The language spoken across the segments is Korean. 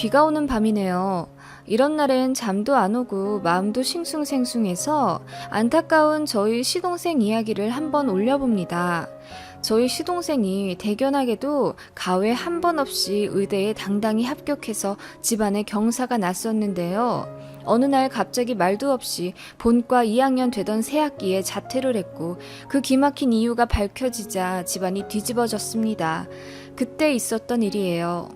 비가 오는 밤이네요. 이런 날엔 잠도 안 오고 마음도 싱숭생숭해서 안타까운 저희 시동생 이야기를 한번 올려봅니다. 저희 시동생이 대견하게도 가외 한 번 없이 의대에 당당히 합격해서 집안에 경사가 났었는데요. 어느 날 갑자기 말도 없이 본과 2학년 되던 새학기에 자퇴를 했고 그 기막힌 이유가 밝혀지자 집안이 뒤집어졌습니다. 그때 있었던 일이에요.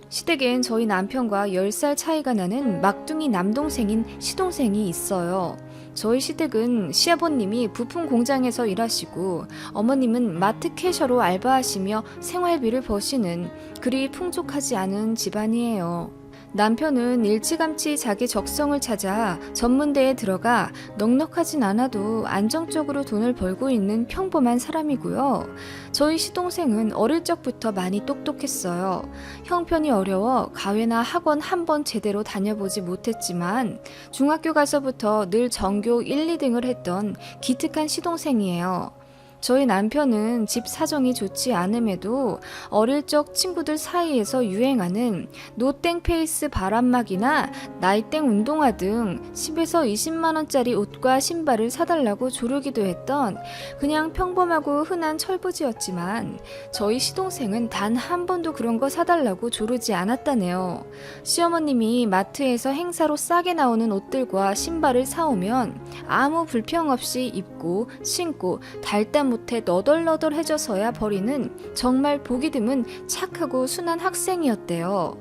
시댁엔 저희 남편과 10살 차이가 나는 막둥이 남동생인 시동생이 있어요. 저희 시댁은 시아버님이 부품 공장에서 일하시고 어머님은 마트 캐셔로 알바하시며 생활비를 버시는 그리 풍족하지 않은 집안이에요. 남편은 일찌감치 자기 적성을 찾아 전문대에 들어가 넉넉하진 않아도 안정적으로 돈을 벌고 있는 평범한 사람이고요. 저희 시동생은 어릴 적부터 많이 똑똑했어요. 형편이 어려워 가외나 학원 한 번 제대로 다녀보지 못했지만 중학교 가서부터 늘 전교 1, 2등을 했던 기특한 시동생이에요. 저희 남편은 집 사정이 좋지 않음에도 어릴 적 친구들 사이에서 유행하는 노땡 페이스 바람막이나 나이땡 운동화 등 10에서 20만 원짜리 옷과 신발을 사달라고 조르기도 했던 그냥 평범하고 흔한 철부지였지만 저희 시동생은 단 한 번도 그런 거 사달라고 조르지 않았다네요. 시어머님이 마트에서 행사로 싸게 나오는 옷들과 신발을 사오면 아무 불평 없이 입고 신고 달다 못해 너덜너덜해져서야 버리는 정말 보기 드문 착하고 순한 학생이었대요.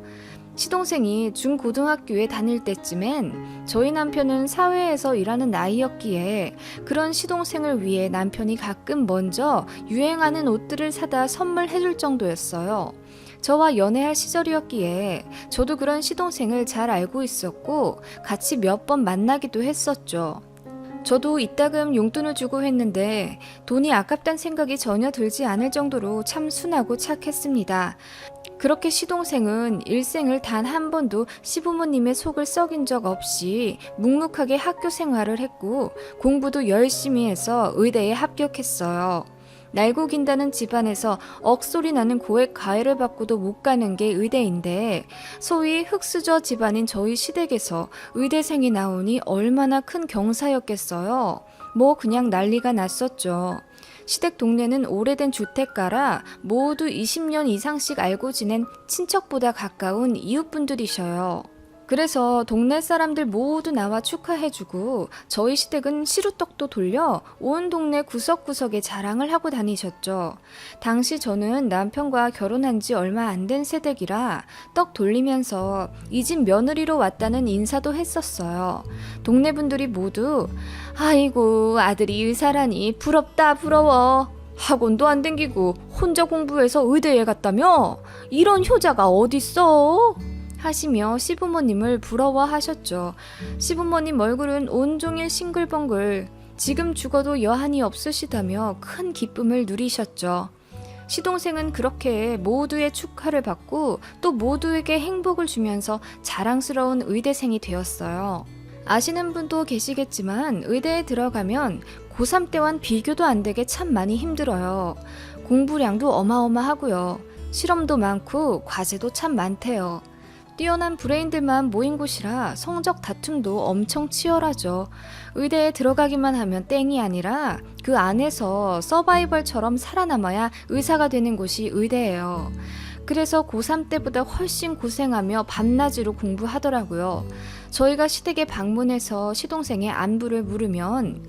시동생이 중고등학교에 다닐 때쯤엔 저희 남편은 사회에서 일하는 나이였기에 그런 시동생을 위해 남편이 가끔 먼저 유행하는 옷들을 사다 선물해줄 정도였어요. 저와 연애할 시절이었기에 저도 그런 시동생을 잘 알고 있었고 같이 몇 번 만나기도 했었죠. 저도 이따금 용돈을 주고 했는데 돈이 아깝단 생각이 전혀 들지 않을 정도로 참 순하고 착했습니다. 그렇게 시동생은 일생을 단 한 번도 시부모님의 속을 썩인 적 없이 묵묵하게 학교 생활을 했고 공부도 열심히 해서 의대에 합격했어요. 날고 긴다는 집안에서 억소리 나는 고액 과외를 받고도 못 가는 게 의대인데 소위 흙수저 집안인 저희 시댁에서 의대생이 나오니 얼마나 큰 경사였겠어요. 뭐 그냥 난리가 났었죠. 시댁 동네는 오래된 주택가라 모두 20년 이상씩 알고 지낸 친척보다 가까운 이웃분들이셔요. 그래서 동네 사람들 모두 나와 축하해주고 저희 시댁은 시루떡도 돌려 온 동네 구석구석에 자랑을 하고 다니셨죠. 당시 저는 남편과 결혼한 지 얼마 안 된 새댁이라 떡 돌리면서 이 집 며느리로 왔다는 인사도 했었어요. 동네 분들이 모두 아이고 아들이 의사라니 부럽다 부러워. 학원도 안 댕기고 혼자 공부해서 의대에 갔다며? 이런 효자가 어딨어? 하시며 시부모님을 부러워하셨죠. 시부모님 얼굴은 온종일 싱글벙글 지금 죽어도 여한이 없으시다며 큰 기쁨을 누리셨죠. 시동생은 그렇게 모두의 축하를 받고 또 모두에게 행복을 주면서 자랑스러운 의대생이 되었어요. 아시는 분도 계시겠지만 의대에 들어가면 고3 때와는 비교도 안 되게 참 많이 힘들어요. 공부량도 어마어마하고요. 실험도 많고 과제도 참 많대요. 뛰어난 브레인들만 모인 곳이라 성적 다툼도 엄청 치열하죠. 의대에 들어가기만 하면 땡이 아니라 그 안에서 서바이벌처럼 살아남아야 의사가 되는 곳이 의대예요. 그래서 고3 때보다 훨씬 고생하며 밤낮으로 공부하더라고요. 저희가 시댁에 방문해서 시동생의 안부를 물으면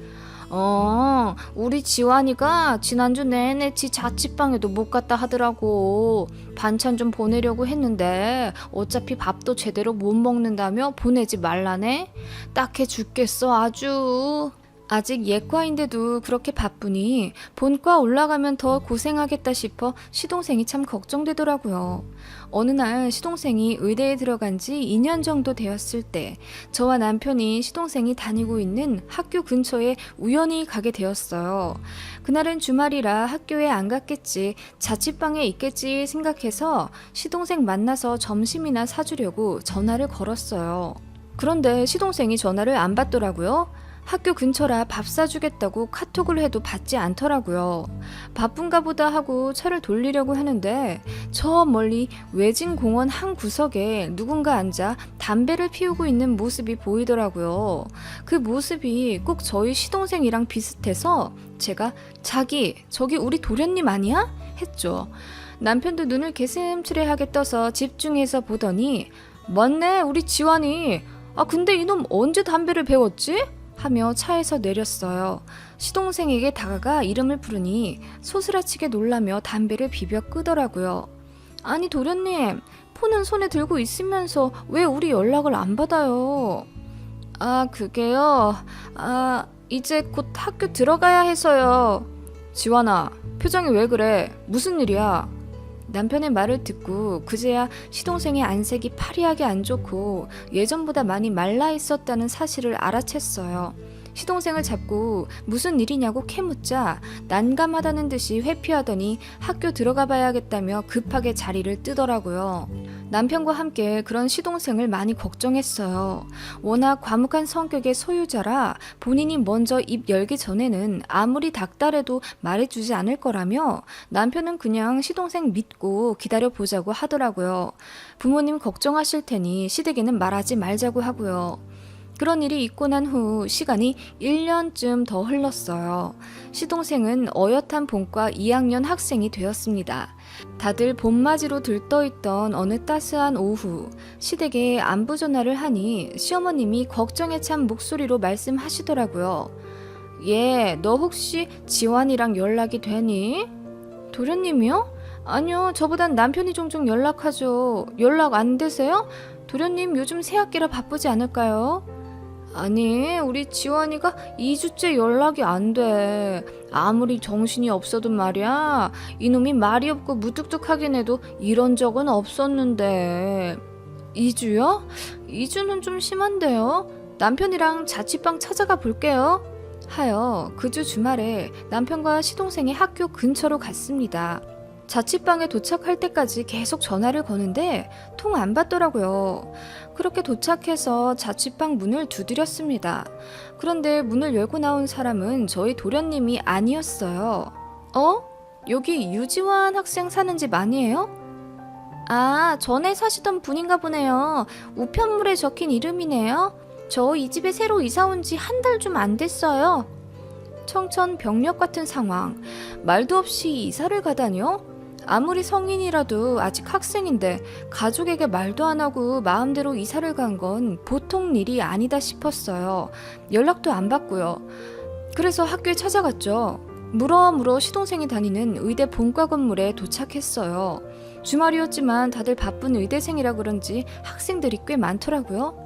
우리 지환이가 지난주 내내 지 자취방에도 못 갔다 하더라고. 반찬 좀 보내려고 했는데 어차피 밥도 제대로 못 먹는다며 보내지 말라네. 딱해 죽겠어 아주. 아직 예과인데도 그렇게 바쁘니 본과 올라가면 더 고생하겠다 싶어 시동생이 참 걱정되더라고요. 어느 날 시동생이 의대에 들어간 지 2년 정도 되었을 때 저와 남편이 시동생이 다니고 있는 학교 근처에 우연히 가게 되었어요. 그날은 주말이라 학교에 안 갔겠지, 자취방에 있겠지 생각해서 시동생 만나서 점심이나 사주려고 전화를 걸었어요. 그런데 시동생이 전화를 안 받더라고요. 학교 근처라 밥 사주겠다고 카톡을 해도 받지 않더라고요. 바쁜가 보다 하고 차를 돌리려고 하는데 저 멀리 외진 공원 한 구석에 누군가 앉아 담배를 피우고 있는 모습이 보이더라고요. 그 모습이 꼭 저희 시동생이랑 비슷해서 제가 자기 저기 우리 도련님 아니야? 했죠. 남편도 눈을 개슴츠레하게 떠서 집중해서 보더니 맞네 우리 지환이. 아 근데 이놈 언제 담배를 배웠지? 하며 차에서 내렸어요. 시동생에게 다가가 이름을 부르니 소스라치게 놀라며 담배를 비벼 끄더라고요. 아니 도련님 폰은 손에 들고 있으면서 왜 우리 연락을 안 받아요? 아 그게요. 아 이제 곧 학교 들어가야 해서요. 지환아 표정이 왜 그래? 무슨 일이야? 남편의 말을 듣고 그제야 시동생의 안색이 파리하게 안 좋고 예전보다 많이 말라 있었다는 사실을 알아챘어요. 시동생을 잡고 무슨 일이냐고 캐묻자 난감하다는 듯이 회피하더니 학교 들어가 봐야겠다며 급하게 자리를 뜨더라고요. 남편과 함께 그런 시동생을 많이 걱정했어요. 워낙 과묵한 성격의 소유자라 본인이 먼저 입 열기 전에는 아무리 닥달해도 말해주지 않을 거라며 남편은 그냥 시동생 믿고 기다려보자고 하더라고요. 부모님 걱정하실 테니 시댁에는 말하지 말자고 하고요. 그런 일이 있고 난 후 시간이 1년쯤 더 흘렀어요. 시동생은 어엿한 본과 2학년 학생이 되었습니다. 다들 봄맞이로 들떠있던 어느 따스한 오후 시댁에 안부 전화를 하니 시어머님이 걱정에 찬 목소리로 말씀하시더라고요. 얘, 너 혹시 지환이랑 연락이 되니? 도련님이요? 아니요, 저보단 남편이 종종 연락하죠. 연락 안 되세요? 도련님 요즘 새학기라 바쁘지 않을까요? 아니 우리 지환이가 2주째 연락이 안 돼. 아무리 정신이 없어도 말이야 이놈이 말이 없고 무뚝뚝하긴 해도 이런 적은 없었는데. 2주요? 2주는 좀 심한데요. 남편이랑 자취방 찾아가 볼게요 하여 그 주 주말에 남편과 시동생의 학교 근처로 갔습니다. 자취방에 도착할 때까지 계속 전화를 거는데 통 안 받더라고요. 그렇게 도착해서 자취방 문을 두드렸습니다. 그런데 문을 열고 나온 사람은 저희 도련님이 아니었어요. 어? 여기 유지환 학생 사는 집 아니에요? 아, 전에 사시던 분인가 보네요. 우편물에 적힌 이름이네요. 저 이 집에 새로 이사 온 지 한 달 좀 안 됐어요. 청천벽력 같은 상황. 말도 없이 이사를 가다니요? 아무리 성인이라도 아직 학생인데 가족에게 말도 안 하고 마음대로 이사를 간 건 보통 일이 아니다 싶었어요. 연락도 안 받고요. 그래서 학교에 찾아갔죠. 물어물어 시동생이 다니는 의대 본과 건물에 도착했어요. 주말이었지만 다들 바쁜 의대생이라 그런지 학생들이 꽤 많더라고요.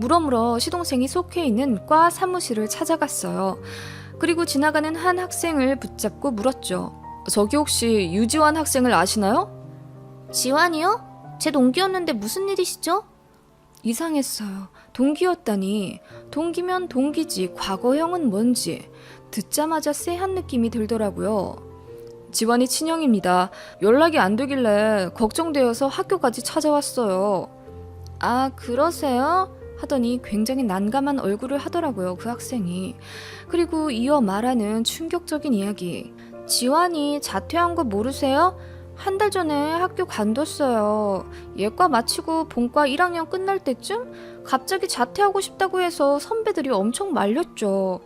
물어물어 시동생이 속해 있는 과 사무실을 찾아갔어요. 그리고 지나가는 한 학생을 붙잡고 물었죠. 저기 혹시 유지환 학생을 아시나요? 지환이요? 제 동기였는데 무슨 일이시죠? 이상했어요. 동기였다니. 동기면 동기지 과거형은 뭔지 듣자마자 쎄한 느낌이 들더라고요. 지환이 친형입니다. 연락이 안 되길래 걱정되어서 학교까지 찾아왔어요. 아 그러세요? 하더니 굉장히 난감한 얼굴을 하더라고요. 그 학생이. 그리고 이어 말하는 충격적인 이야기. 지환이 자퇴한 거 모르세요? 한 달 전에 학교 관뒀어요. 예과 마치고 본과 1학년 끝날 때쯤 갑자기 자퇴하고 싶다고 해서 선배들이 엄청 말렸죠.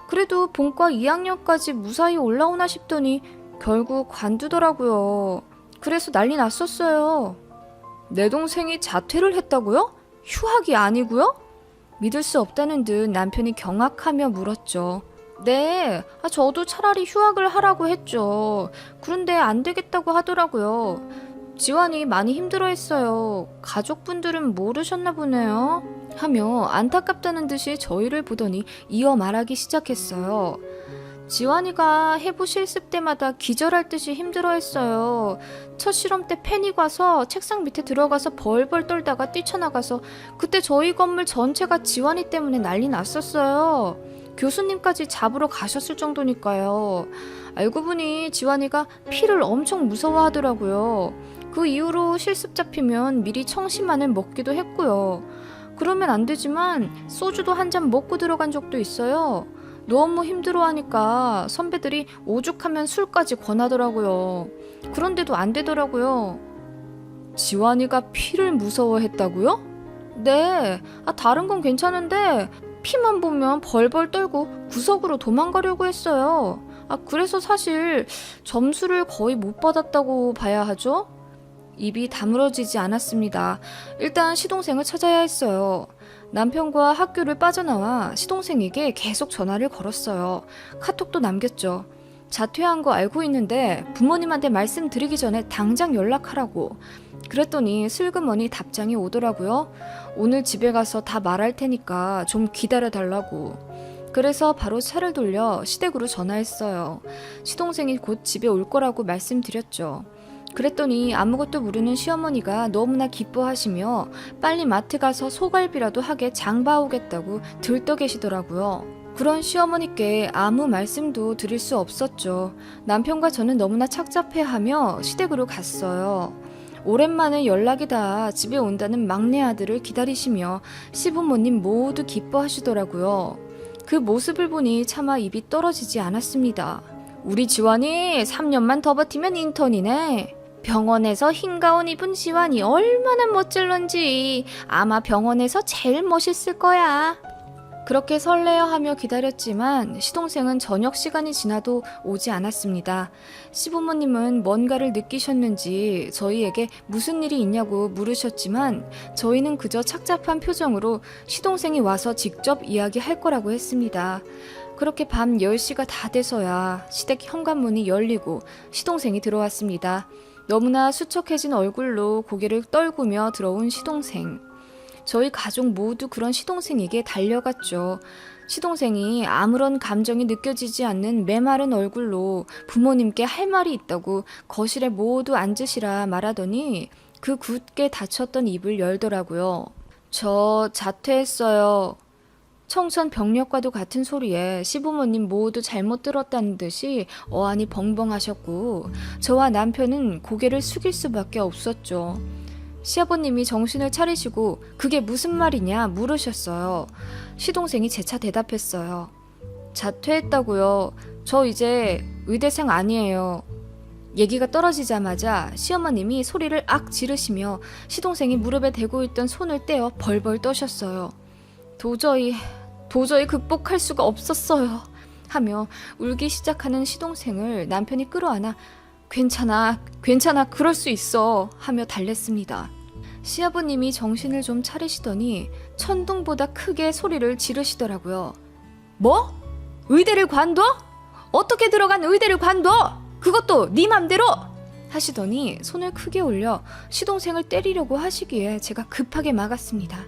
그래도 본과 2학년까지 무사히 올라오나 싶더니 결국 관두더라고요. 그래서 난리 났었어요. 내 동생이 자퇴를 했다고요? 휴학이 아니고요? 믿을 수 없다는 듯 남편이 경악하며 물었죠. 네, 저도 차라리 휴학을 하라고 했죠. 그런데 안 되겠다고 하더라고요. 지환이 많이 힘들어했어요. 가족분들은 모르셨나 보네요. 하며 안타깝다는 듯이 저희를 보더니 이어 말하기 시작했어요. 지환이가 해부 실습 때마다 기절할 듯이 힘들어했어요. 첫 실험 때 패닉 와서 책상 밑에 들어가서 벌벌 떨다가 뛰쳐나가서 그때 저희 건물 전체가 지환이 때문에 난리 났었어요. 교수님까지 잡으러 가셨을 정도니까요. 알고 보니 지환이가 피를 엄청 무서워하더라고요. 그 이후로 실습 잡히면 미리 청심환을 먹기도 했고요. 그러면 안 되지만 소주도 한 잔 먹고 들어간 적도 있어요. 너무 힘들어하니까 선배들이 오죽하면 술까지 권하더라고요. 그런데도 안 되더라고요. 지환이가 피를 무서워했다고요? 네, 다른 건 괜찮은데 피만 보면 벌벌 떨고 구석으로 도망가려고 했어요. 그래서 사실 점수를 거의 못 받았다고 봐야 하죠? 입이 다물어지지 않았습니다. 일단 시동생을 찾아야 했어요. 남편과 학교를 빠져나와 시동생에게 계속 전화를 걸었어요. 카톡도 남겼죠. 자퇴한 거 알고 있는데 부모님한테 말씀드리기 전에 당장 연락하라고. 그랬더니 슬그머니 답장이 오더라고요. 오늘 집에 가서 다 말할 테니까 좀 기다려달라고. 그래서 바로 차를 돌려 시댁으로 전화했어요. 시동생이 곧 집에 올 거라고 말씀드렸죠. 그랬더니 아무것도 모르는 시어머니가 너무나 기뻐하시며 빨리 마트 가서 소갈비라도 하게 장 봐오겠다고 들떠 계시더라고요. 그런 시어머니께 아무 말씀도 드릴 수 없었죠. 남편과 저는 너무나 착잡해하며 시댁으로 갔어요. 오랜만에 연락이 닿아 집에 온다는 막내 아들을 기다리시며 시부모님 모두 기뻐하시더라고요. 그 모습을 보니 차마 입이 떨어지지 않았습니다. 우리 지환이 3년만 더 버티면 인턴이네. 병원에서 흰 가운 입은 지환이 얼마나 멋질런지 아마 병원에서 제일 멋있을 거야. 그렇게 설레어하며 기다렸지만 시동생은 저녁 시간이 지나도 오지 않았습니다. 시부모님은 뭔가를 느끼셨는지 저희에게 무슨 일이 있냐고 물으셨지만 저희는 그저 착잡한 표정으로 시동생이 와서 직접 이야기할 거라고 했습니다. 그렇게 밤 10시가 다 돼서야 시댁 현관문이 열리고 시동생이 들어왔습니다. 너무나 수척해진 얼굴로 고개를 떨구며 들어온 시동생. 저희 가족 모두 그런 시동생에게 달려갔죠. 시동생이 아무런 감정이 느껴지지 않는 메마른 얼굴로 부모님께 할 말이 있다고 거실에 모두 앉으시라 말하더니 그 굳게 닫혔던 입을 열더라고요. 저 자퇴했어요. 청천벽력과도 같은 소리에 시부모님 모두 잘못 들었다는 듯이 어안이 벙벙하셨고 저와 남편은 고개를 숙일 수밖에 없었죠. 시아버님이 정신을 차리시고 그게 무슨 말이냐 물으셨어요. 시동생이 재차 대답했어요. 자퇴했다고요. 저 이제 의대생 아니에요. 얘기가 떨어지자마자 시어머님이 소리를 악 지르시며 시동생이 무릎에 대고 있던 손을 떼어 벌벌 떠셨어요. 도저히 극복할 수가 없었어요. 하며 울기 시작하는 시동생을 남편이 끌어안아 괜찮아, 그럴 수 있어 하며 달랬습니다. 시아버님이 정신을 좀 차리시더니 천둥보다 크게 소리를 지르시더라고요. 뭐? 의대를 관둬? 어떻게 들어간 의대를 관둬? 그것도 네 맘대로? 하시더니 손을 크게 올려 시동생을 때리려고 하시기에 제가 급하게 막았습니다.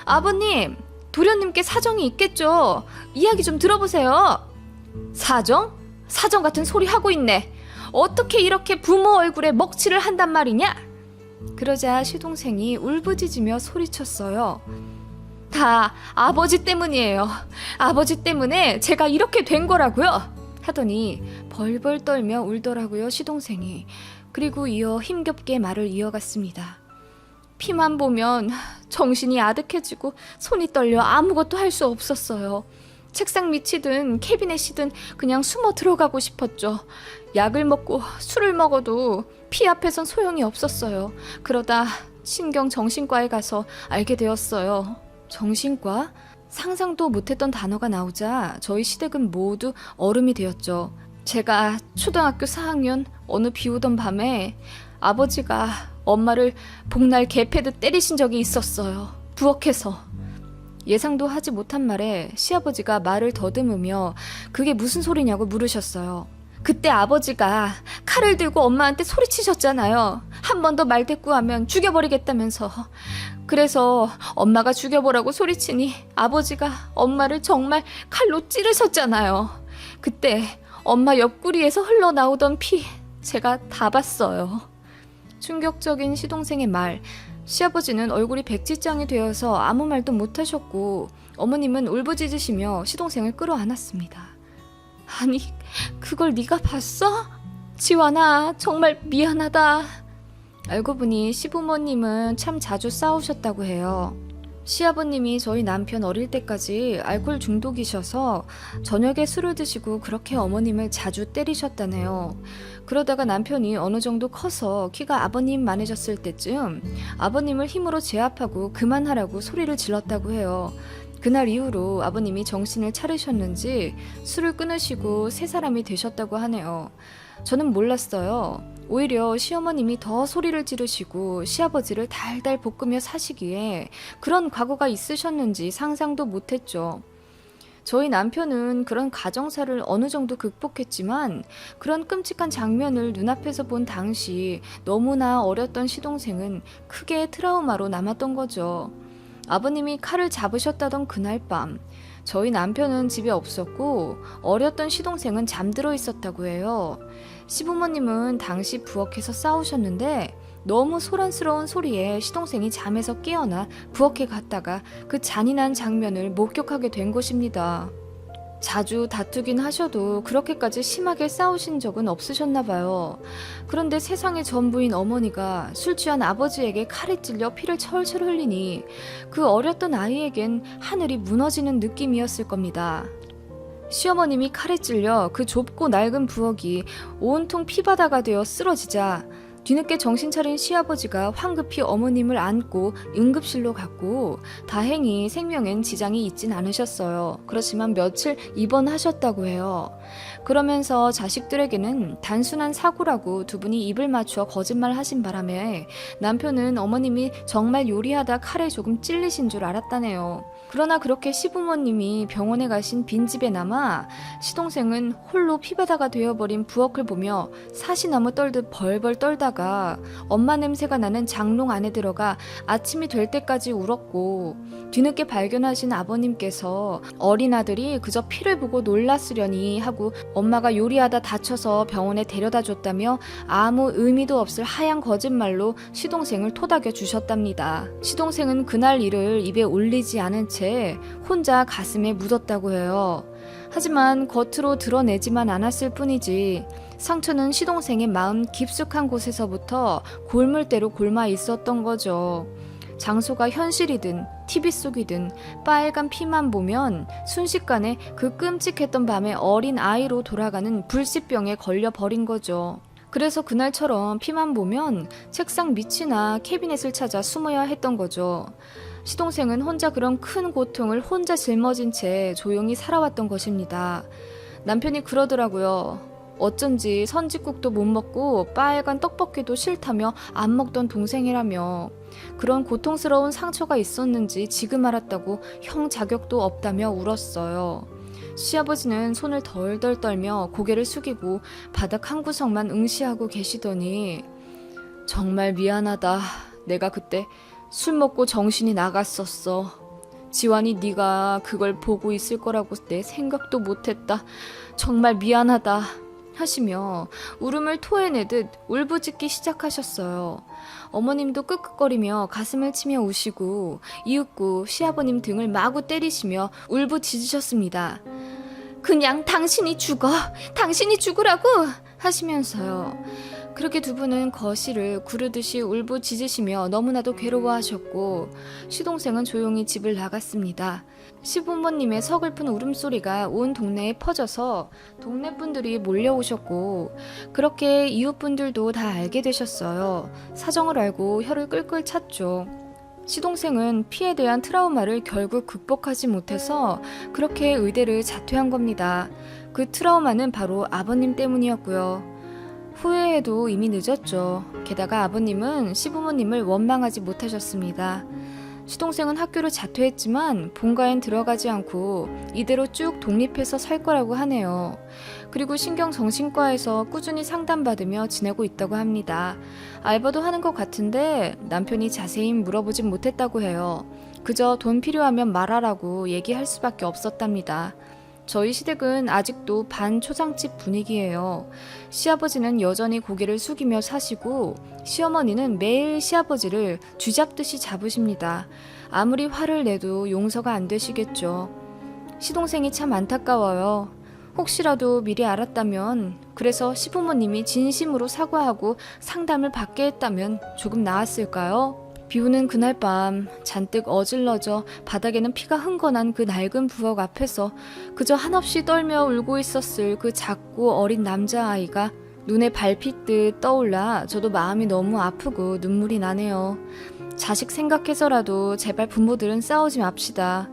아버님, 도련님께 사정이 있겠죠. 이야기 좀 들어보세요. 사정? 사정 같은 소리 하고 있네. 어떻게 이렇게 부모 얼굴에 먹칠을 한단 말이냐? 그러자 시동생이 울부짖으며 소리쳤어요. 다 아버지 때문이에요. 아버지 때문에 제가 이렇게 된 거라고요. 하더니 벌벌 떨며 울더라고요, 시동생이. 그리고 이어 힘겹게 말을 이어갔습니다. 피만 보면 정신이 아득해지고 손이 떨려 아무것도 할 수 없었어요. 책상 밑이든 캐비넷이든 그냥 숨어 들어가고 싶었죠. 약을 먹고 술을 먹어도 피 앞에선 소용이 없었어요. 그러다 신경정신과에 가서 알게 되었어요. 정신과? 상상도 못했던 단어가 나오자 저희 시댁은 모두 얼음이 되었죠. 제가 초등학교 4학년 어느 비오던 밤에 아버지가 엄마를 복날 개패듯 때리신 적이 있었어요. 부엌에서. 예상도 하지 못한 말에 시아버지가 말을 더듬으며 그게 무슨 소리냐고 물으셨어요. 그때 아버지가 칼을 들고 엄마한테 소리치셨잖아요. 한 번 더 말대꾸하면 죽여버리겠다면서. 그래서 엄마가 죽여보라고 소리치니 아버지가 엄마를 정말 칼로 찌르셨잖아요. 그때 엄마 옆구리에서 흘러나오던 피 제가 다 봤어요. 충격적인 시동생의 말. 시아버지는 얼굴이 백지장이 되어서 아무 말도 못하셨고 어머님은 울부짖으시며 시동생을 끌어안았습니다. 아니, 그걸 네가 봤어? 지환아, 정말 미안하다. 알고 보니 시부모님은 참 자주 싸우셨다고 해요. 시아버님이 저희 남편 어릴 때까지 알코올 중독이셔서 저녁에 술을 드시고 그렇게 어머님을 자주 때리셨다네요. 그러다가 남편이 어느 정도 커서 키가 아버님만해졌을 때쯤 아버님을 힘으로 제압하고 그만하라고 소리를 질렀다고 해요. 그날 이후로 아버님이 정신을 차리셨는지 술을 끊으시고 새 사람이 되셨다고 하네요. 저는 몰랐어요. 오히려 시어머님이 더 소리를 지르시고 시아버지를 달달 볶으며 사시기에 그런 과거가 있으셨는지 상상도 못했죠. 저희 남편은 그런 가정사를 어느 정도 극복했지만 그런 끔찍한 장면을 눈앞에서 본 당시 너무나 어렸던 시동생은 크게 트라우마로 남았던 거죠. 아버님이 칼을 잡으셨다던 그날 밤, 저희 남편은 집에 없었고 어렸던 시동생은 잠들어 있었다고 해요. 시부모님은 당시 부엌에서 싸우셨는데 너무 소란스러운 소리에 시동생이 잠에서 깨어나 부엌에 갔다가 그 잔인한 장면을 목격하게 된 것입니다. 자주 다투긴 하셔도 그렇게까지 심하게 싸우신 적은 없으셨나 봐요. 그런데 세상의 전부인 어머니가 술 취한 아버지에게 칼에 찔려 피를 철철 흘리니 그 어렸던 아이에겐 하늘이 무너지는 느낌이었을 겁니다. 시어머님이 칼에 찔려 그 좁고 낡은 부엌이 온통 피바다가 되어 쓰러지자 뒤늦게 정신 차린 시아버지가 황급히 어머님을 안고 응급실로 갔고 다행히 생명엔 지장이 있진 않으셨어요. 그렇지만 며칠 입원하셨다고 해요. 그러면서 자식들에게는 단순한 사고라고 두 분이 입을 맞춰 거짓말하신 바람에 남편은 어머님이 정말 요리하다 칼에 조금 찔리신 줄 알았다네요. 그러나 그렇게 시부모님이 병원에 가신 빈집에 남아 시동생은 홀로 피바다가 되어버린 부엌을 보며 사시나무 떨듯 벌벌 떨다가 엄마 냄새가 나는 장롱 안에 들어가 아침이 될 때까지 울었고 뒤늦게 발견하신 아버님께서 어린 아들이 그저 피를 보고 놀랐으려니 하고 엄마가 요리하다 다쳐서 병원에 데려다 줬다며 아무 의미도 없을 하얀 거짓말로 시동생을 토닥여 주셨답니다. 시동생은 그날 일을 입에 올리지 않은 채 혼자 가슴에 묻었다고 해요. 하지만 겉으로 드러내지만 않았을 뿐이지 상처는 시동생의 마음 깊숙한 곳에서부터 골물대로 골마 있었던 거죠. 장소가 현실이든 TV 속이든 빨간 피만 보면 순식간에 그 끔찍했던 밤에 어린 아이로 돌아가는 불시병에 걸려버린 거죠. 그래서 그날처럼 피만 보면 책상 밑이나 캐비넷을 찾아 숨어야 했던 거죠. 시동생은 혼자 그런 큰 고통을 혼자 짊어진 채 조용히 살아왔던 것입니다. 남편이 그러더라고요. 어쩐지 선짓국도 못 먹고 빨간 떡볶이도 싫다며 안 먹던 동생이라며 그런 고통스러운 상처가 있었는지 지금 알았다고 형 자격도 없다며 울었어요. 시아버지는 손을 덜덜 떨며 고개를 숙이고 바닥 한 구석만 응시하고 계시더니 정말 미안하다. 내가 그때 술 먹고 정신이 나갔었어. 지환이 네가 그걸 보고 있을 거라고 내 생각도 못했다. 정말 미안하다. 하시며 울음을 토해내듯 울부짖기 시작하셨어요. 어머님도 끄끄거리며 가슴을 치며 우시고 이윽고 시아버님 등을 마구 때리시며 울부짖으셨습니다. 그냥 당신이 죽어! 당신이 죽으라고! 하시면서요. 그렇게 두 분은 거실을 구르듯이 울부짖으시며 너무나도 괴로워하셨고 시동생은 조용히 집을 나갔습니다. 시부모님의 서글픈 울음소리가 온 동네에 퍼져서 동네 분들이 몰려오셨고 그렇게 이웃분들도 다 알게 되셨어요. 사정을 알고 혀를 끌끌 찼죠. 시동생은 피에 대한 트라우마를 결국 극복하지 못해서 그렇게 의대를 자퇴한 겁니다. 그 트라우마는 바로 아버님 때문이었고요. 후회해도 이미 늦었죠. 게다가 아버님은 시부모님을 원망하지 못하셨습니다. 시동생은 학교를 자퇴했지만 본가엔 들어가지 않고 이대로 쭉 독립해서 살 거라고 하네요. 그리고 신경정신과에서 꾸준히 상담받으며 지내고 있다고 합니다. 알바도 하는 것 같은데 남편이 자세히 물어보진 못했다고 해요. 그저 돈 필요하면 말하라고 얘기할 수밖에 없었답니다. 저희 시댁은 아직도 반초상집 분위기예요. 시아버지는 여전히 고개를 숙이며 사시고 시어머니는 매일 시아버지를 쥐잡듯이 잡으십니다. 아무리 화를 내도 용서가 안 되시겠죠. 시동생이 참 안타까워요. 혹시라도 미리 알았다면, 그래서 시부모님이 진심으로 사과하고 상담을 받게 했다면 조금 나았을까요? 비 오는 그날 밤 잔뜩 어질러져 바닥에는 피가 흥건한 그 낡은 부엌 앞에서 그저 한없이 떨며 울고 있었을 그 작고 어린 남자아이가 눈에 밟히듯 떠올라 저도 마음이 너무 아프고 눈물이 나네요. 자식 생각해서라도 제발 부모들은 싸우지 맙시다.